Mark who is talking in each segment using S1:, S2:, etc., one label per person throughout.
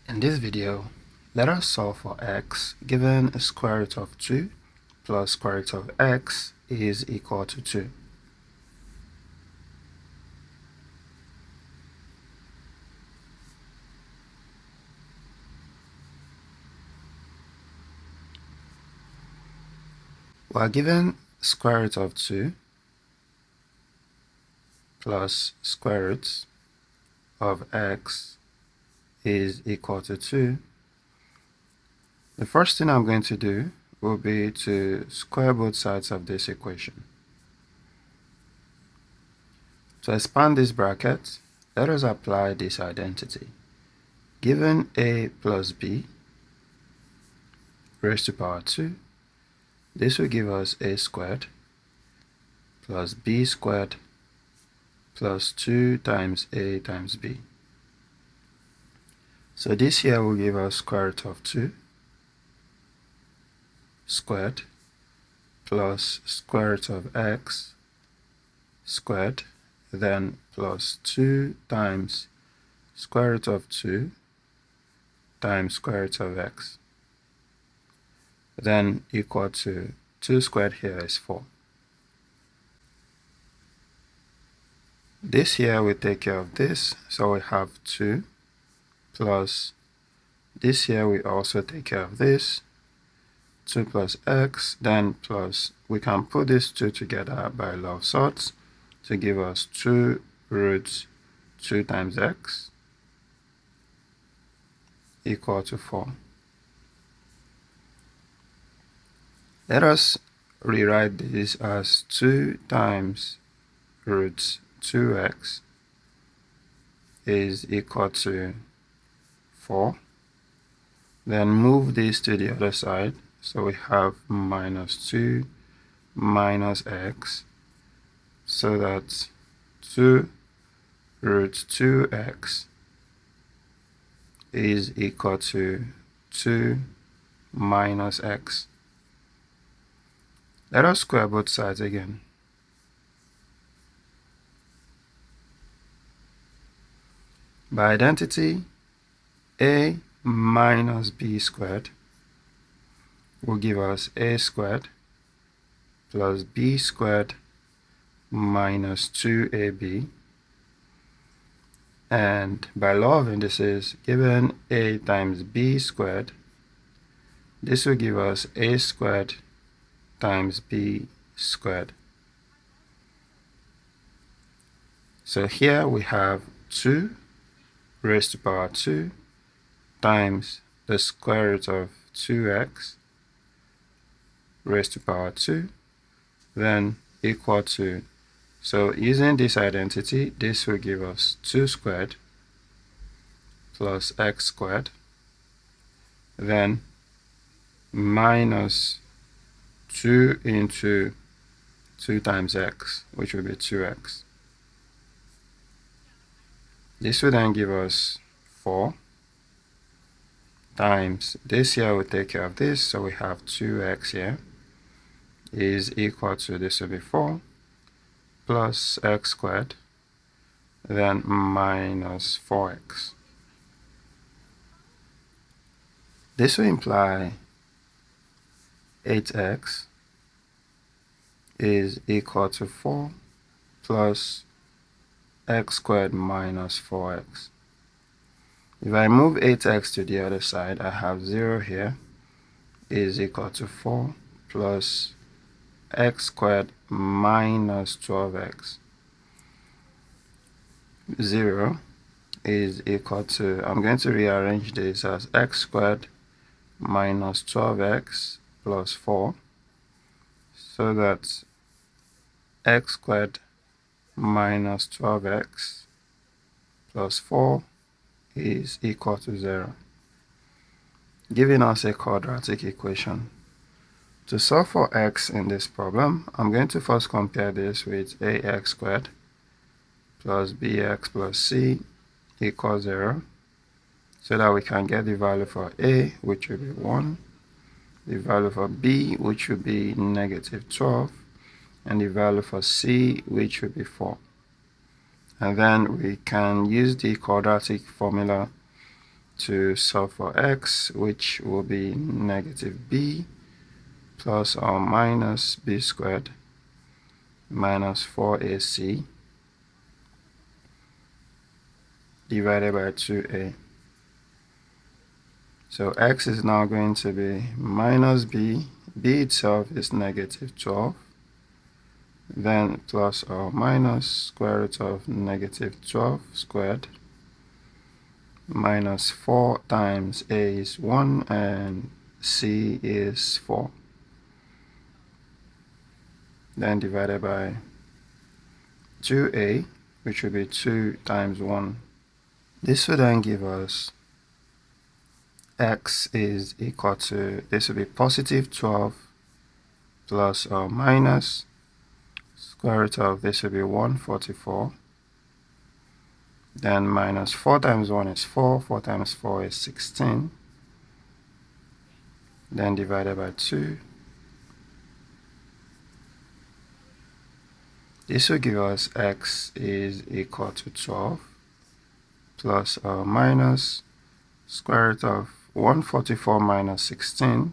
S1: In this video, let us solve for x given a square root of 2 plus square root of x is equal to 2. We are given square root of 2 plus square root of x is equal to 2. The first thing I'm going to do will be to square both sides of this equation. To expand this bracket, let us apply this identity. Given a plus b raised to power 2, this will give us a squared plus b squared plus 2 times a times b. So this here will give us square root of 2 squared plus square root of x squared, then plus 2 times square root of 2 times square root of x, then equal to 2 squared here is 4. This here will take care of this, so we have 2 plus this here will also take care of this, 2 plus x, then plus, we can put these two together by law of sorts to give us 2 root 2 times x equal to 4. Let us rewrite this as 2 times root 2x is equal to 4. Then move this to the other side. So we have minus 2 minus x, so that 2 root 2x is equal to 2 minus x. Let us square both sides again. By identity, a minus b squared will give us a squared plus b squared minus 2ab, and by law of indices, given a times b squared, this will give us a squared times b squared. So here we have 2 raised to power 2 times the square root of 2x raised to power 2, then equal to, so using this identity, this will give us 2 squared plus x squared, then minus 2 into 2 times x, which will be 2x. This will then give us 4 times, this here will take care of this, so we have 2x here is equal to, this will be 4 plus x squared, then minus 4x. This will imply 8x is equal to 4 plus x squared minus 4x. If I move 8x to the other side, I have 0 here is equal to 4 plus x squared minus 12x. 0 is equal to, I'm going to rearrange this as x squared minus 12x plus 4, so that x squared minus 12x plus 4 is equal to 0, giving us a quadratic equation. To solve for x in this problem, I'm going to first compare this with ax squared plus bx plus c equals 0, so that we can get the value for a, which will be 1, the value for b, which will be negative 12, and the value for c, which will be 4. And then we can use the quadratic formula to solve for x, which will be negative b plus or minus b squared minus 4ac divided by 2a. So x is now going to be minus b. B itself is negative 12. Then plus or minus square root of negative 12 squared minus 4 times a is 1 and c is 4. Then divided by 2a, which will be 2 times 1. This will then give us x is equal to, this will be positive 12 plus or minus square root of, this will be 144. Then minus 4 times 1 is 4, 4 times 4 is 16. Then divided by 2. This will give us x is equal to 12 plus or minus square root of 144 minus 16.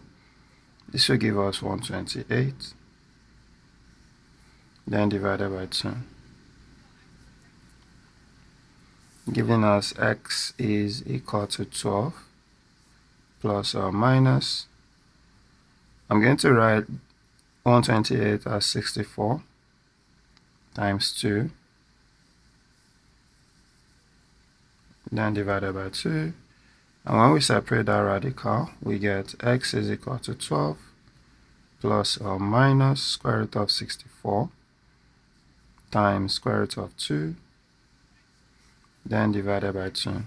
S1: This will give us 128. Then divided by 2. Giving us x is equal to 12 plus or minus. I'm going to write 128 as 64 times 2. Then divided by 2. And when we separate that radical, we get x is equal to 12 plus or minus square root of 64 times square root of 2, then divided by 2.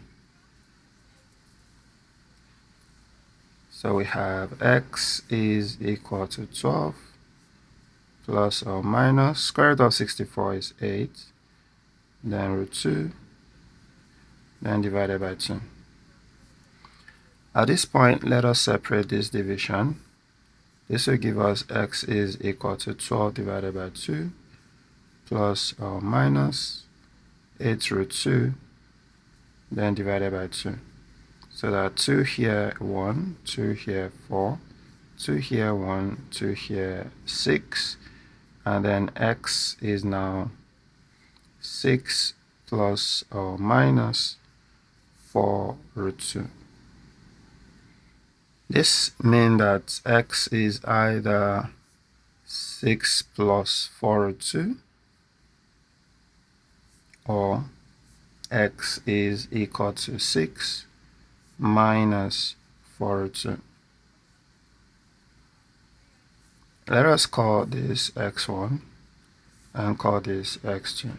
S1: So we have x is equal to 12 plus or minus square root of 64 is 8, then root 2, then divided by 2. At this point, let us separate this division. This will give us x is equal to 12 divided by 2 plus or minus 8 root 2, then divided by 2. So that 2 here 1, 2 here 4, 2 here 1, 2 here 6, and then x is now 6 plus or minus 4 root 2. This means that x is either 6 plus 4 root 2 or x is equal to 6 minus 4 root 2. Let us call this x1 and call this x2.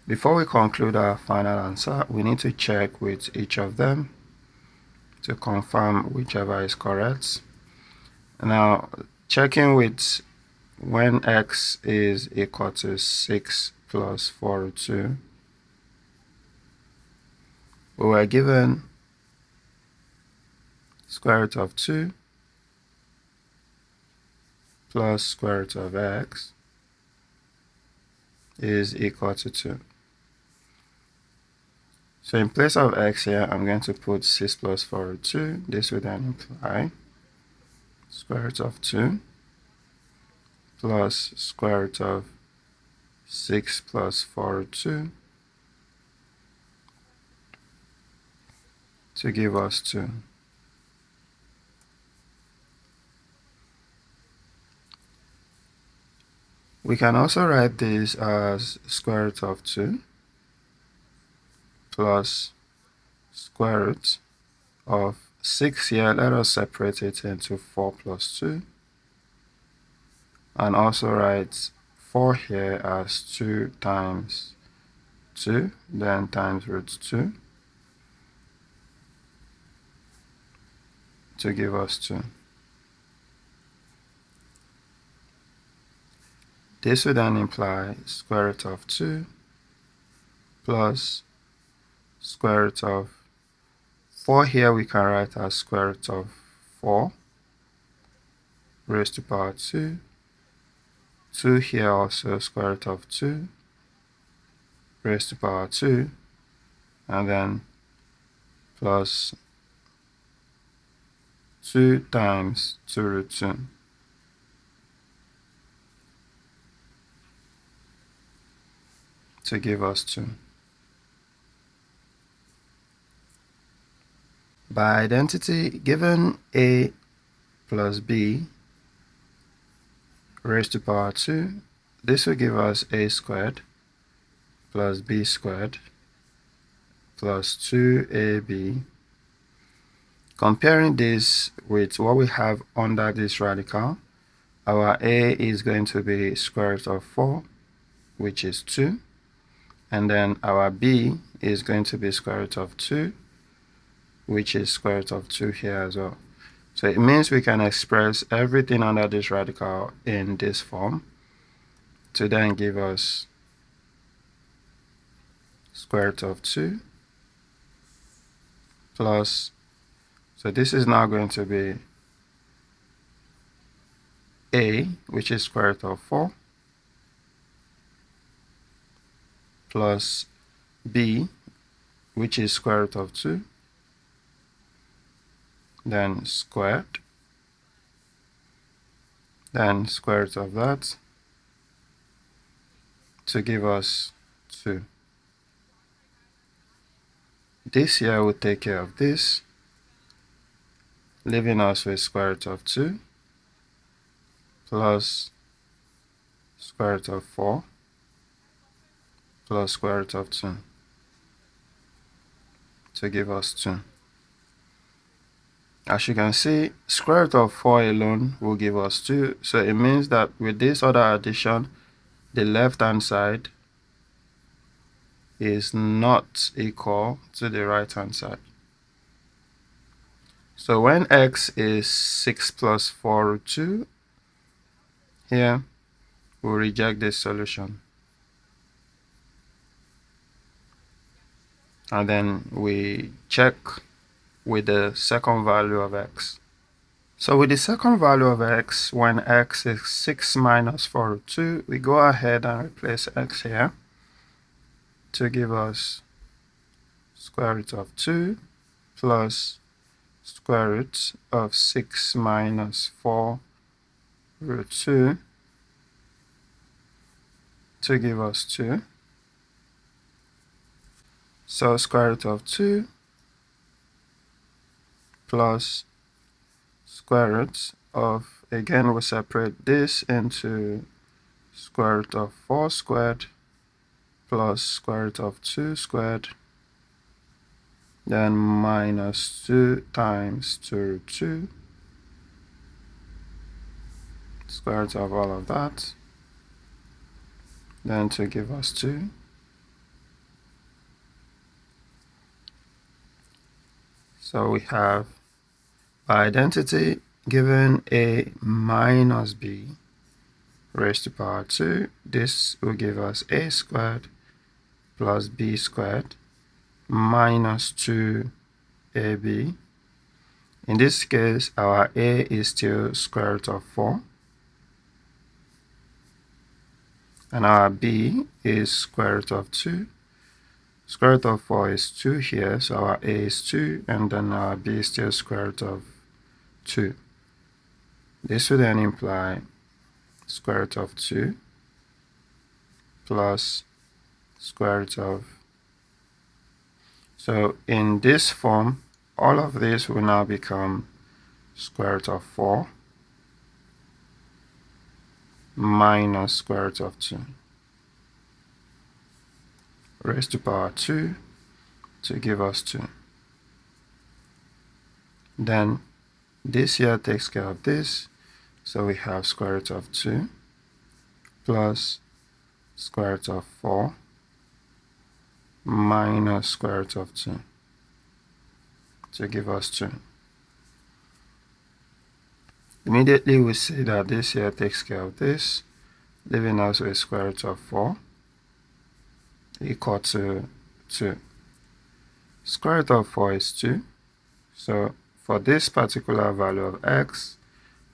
S1: Before we conclude our final answer, we need to check with each of them to confirm whichever is correct. Now, checking with when x is equal to 6 plus 4 root 2, we were given square root of 2 plus square root of x is equal to 2. So in place of x here, I'm going to put 6 plus 4 root 2. This would then imply square root of 2 plus square root of 6 plus 4 root 2 to give us 2. We can also write this as square root of 2 plus square root of 6 here. Let us separate it into 4 plus 2. And also write 4 here as 2 times 2, then times root 2 to give us 2. This would then imply square root of 2 plus square root of 4 here we can write as square root of 4 raised to power 2. 2 here also square root of 2 raised to power 2, and then plus 2 times 2 root 2 to give us 2. By identity, given a plus b raised to power 2, this will give us a squared plus b squared plus 2ab. Comparing this with what we have under this radical, our a is going to be square root of 4, which is 2, and then our b is going to be square root of 2, which is square root of 2 here as well. So it means we can express everything under this radical in this form to then give us square root of 2 plus, so this is now going to be a, which is square root of 4, plus b, which is square root of 2, then squared, then square root of that to give us 2. This here will take care of this, leaving us with square root of 2 plus square root of 4 plus square root of 2 to give us 2. As you can see, square root of 4 alone will give us 2. So it means that with this other addition, the left hand side is not equal to the right hand side. So when x is 6 plus 4 root 2, here we'll reject this solution. And then we check with the second value of x. So with the second value of x, when x is 6 minus 4 root 2, we go ahead and replace x here to give us square root of 2 plus square root of 6 minus 4 root 2 to give us 2. So square root of 2 plus square root of, again we separate this into square root of 4 squared plus square root of 2 squared, then minus 2 times 2 root 2, square root of all of that, then to give us 2. So we have, by identity, given a minus b raised to power 2, this will give us a squared plus b squared minus 2ab. In this case, our a is still square root of 4, and our b is square root of 2. Square root of 4 is 2 here, so our a is 2, and then our b is still square root of 2. This would then imply square root of 2 plus square root of. So in this form, all of this will now become square root of 4 minus square root of 2 raised to power 2 to give us 2. Then this here takes care of this, so we have square root of 2 plus square root of 4 minus square root of 2 to give us 2. Immediately we see that this here takes care of this, leaving us with square root of 4 equal to 2. Square root of 4 is 2. So for this particular value of x,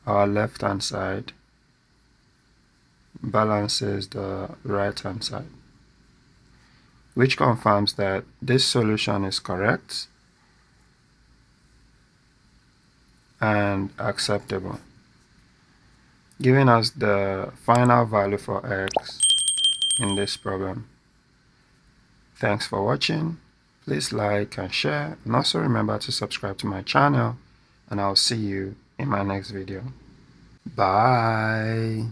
S1: our left hand side balances the right hand side, which confirms that this solution is correct and acceptable, giving us the final value for x in this problem. Thanks for watching. Please like and share, and also remember to subscribe to my channel, and I'll see you in my next video. Bye.